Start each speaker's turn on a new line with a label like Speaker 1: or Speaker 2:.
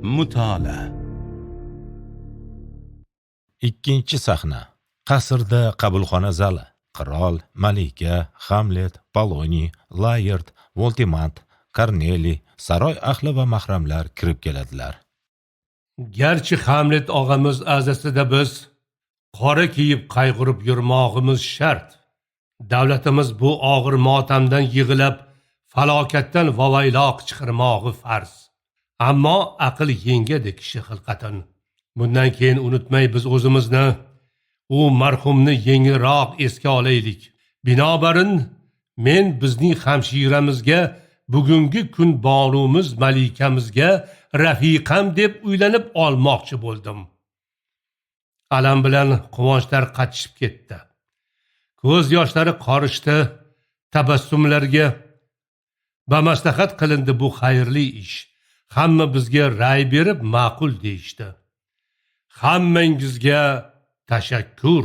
Speaker 1: Mutolaa.
Speaker 2: Ikkinchi sahna. Qasrda qabulxona zali. Qirol, malika, Hamlet, Poloniy, Layard, Voltimant, Korneli, saroy ahli va mahramlar kirib keladilar.
Speaker 3: Garchi Hamlet og'amiz azasida biz qora kiyib qayg'urib yurmog'imiz shart. Davlatimiz bu og'ir motamdan yig'ilib, falokatdan vavayloq chiqarmog'i farz. Ammo aql yengadi kishi xilqatin. Bundan keyin unutmay biz o'zimizni, u marhumni yengilroq esga olaylik. Binobarin men bizning hamshiramizga, bugungi kun bonumuz malikamizga rafiqam deb uylanib olmoqchi bo'ldim. Alam bilan quvonchlar qatishib ketdi. Ko'z yoshlari qorishdi, tabassumlarga bamaslahat qilindi bu xayrli ish. Hamma bizga ra'y berib ma'qul deyishdi. Hammangizga tashakkur.